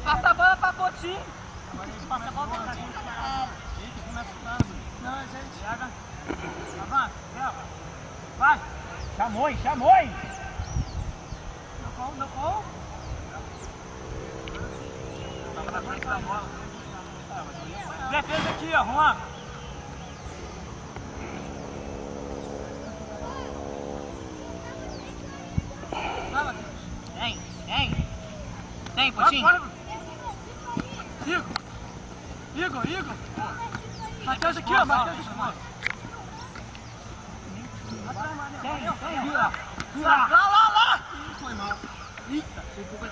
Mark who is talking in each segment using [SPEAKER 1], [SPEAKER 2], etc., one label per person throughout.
[SPEAKER 1] Passa a bola pra Potinho. Agora a gente passa a bola pra cá. Gente, começa o não, gente. Pega. Avança, leva. Vai. Chamou, hein? Chamou, hein? No gol. Tava na frente da bola. Defesa aqui, ó, Juan. Tem, Potinho. Igor. Matheus aqui, ó. Matheus aqui. Tem. Lá. Foi mal. Eita.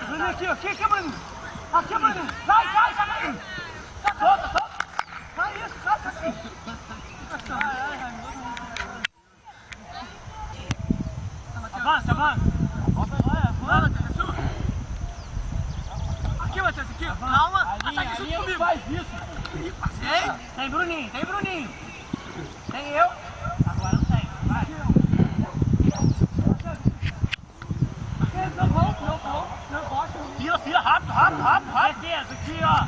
[SPEAKER 1] Bruno aqui, ó. Aqui, Bruno. Aqui, Bruno. Sai, Bruno. Solta. Vai isso, sai. Avança. Aqui, Matheus, aqui, ó. Calma. Ataque junto comigo. Faz isso. Tem Bruninho. Tem eu. Agora não tem. Vai. Não gosto. Fila, rápido. Defesa, aqui, ó.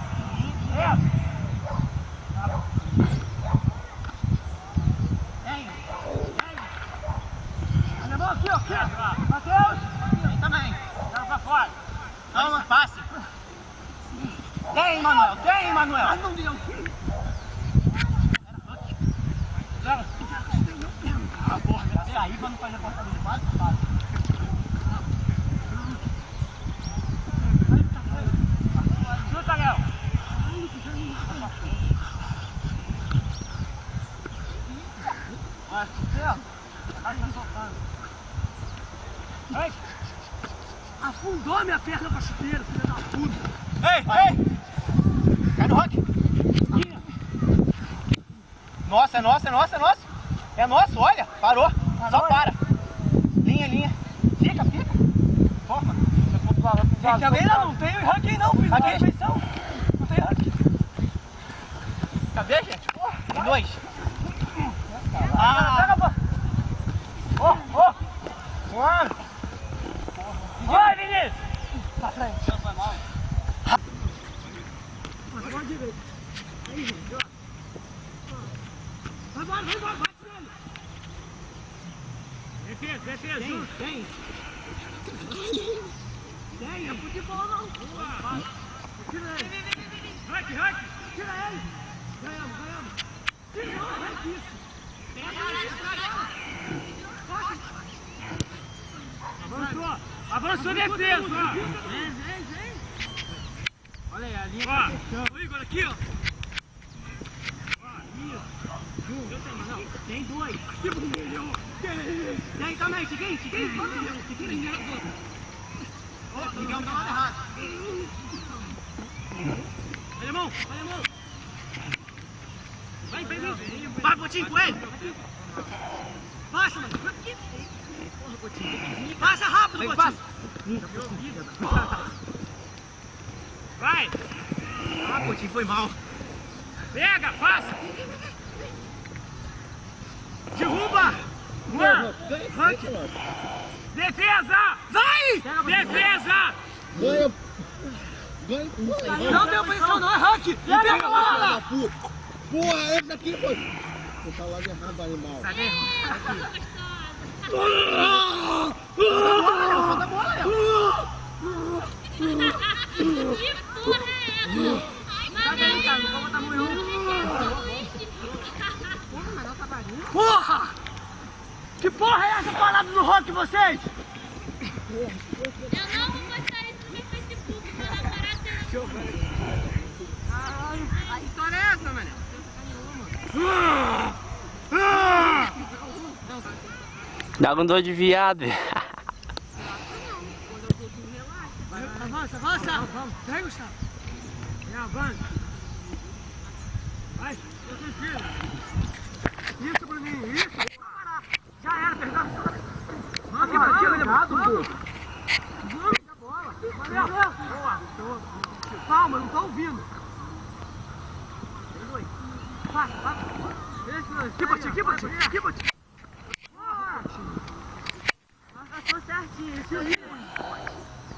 [SPEAKER 1] Tem. Alemão aqui, ó. Matheus. Tem também. Joga pra fora. Calma, passe. Tem, Manuel. Ai, não deu. Porra, sair pra não fazer porta de base, Chuta, Léo. Afundou minha perna pra chuteira, filha da puta. Ei! Cai no rock. Nossa, é nosso, olha, parou. Só para. Linha. Fica. Forma. Tem alguém lá? Não tem ranking não, fiz uma refeição. Não tem ranking. Cadê, gente? Tem 2. Pega a bola. Vai, Vinícius. Pra frente. Não foi mal. Agora direito. Aí, gente, ó. Vai, tirando. Defesa. Tem. Tem, é futebol não. Tira ele. Rank. Tira ele. Ganhamos. Tira isso. Avançou defesa. Vem. Olha aí, a linha. Ó, o Igor aqui, ó. Tem 2. Tem também, seguinte. Miguel tá lá errado. Alemão. Vai, Potinho, com ele. Passa, mano. Passa rápido, Potinho. Vai. Potinho, foi mal. Pega, passa. Derruba. Rank. Defesa. Vai. Defesa.
[SPEAKER 2] Ganha.
[SPEAKER 1] Não deu pressão, não é rank. Pega a bola.
[SPEAKER 2] Porra, esse aqui foi. Você tá lá errado, animal.
[SPEAKER 1] Solta a bola, Léo.
[SPEAKER 3] Que porra é essa?
[SPEAKER 1] Não vou botar muito. Porra! Que porra é essa parada no rock, vocês?
[SPEAKER 3] Eu não vou postar isso no meu Facebook, vou lá parar
[SPEAKER 1] Caralho, a história é essa, mano?
[SPEAKER 4] Dá com dor de viado.
[SPEAKER 1] Avança. Vem, Gustavo. Avança. Vai, eu confio. Aqui, Potinho, aqui, Potinho. Aqui, Potinho.
[SPEAKER 5] Marcação certinho, isso aí.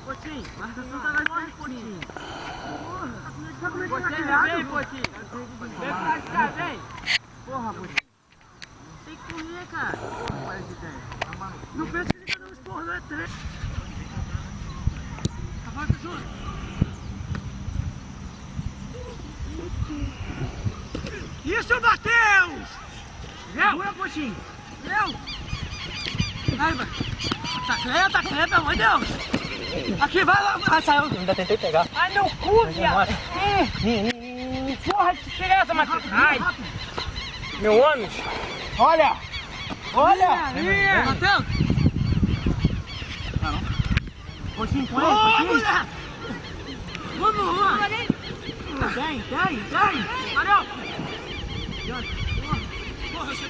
[SPEAKER 5] Potinho, marcação tá mais certinho. Potinho, vem, Potinho. Vem pra cá, vem. Porra, Potinho. Tem que correr, cara. Porra, parece que tem.
[SPEAKER 1] Não pensa que ele tá dando esporro, não é três. Avança junto. Isso, Matheus! Segura, Potinho. Vai, vai. Tá cleia, pelo amor de Deus. Aqui, vai lá. Ah, saiu. Ainda tentei pegar. Ai, meu cu, viado. Porra, que é essa, Matheus? Ai. Meu ônibus. Olha. Matheus. Potinho, põe aí, Potinho. Mulher. Vamos lá. Tem. Valeu. Porra, você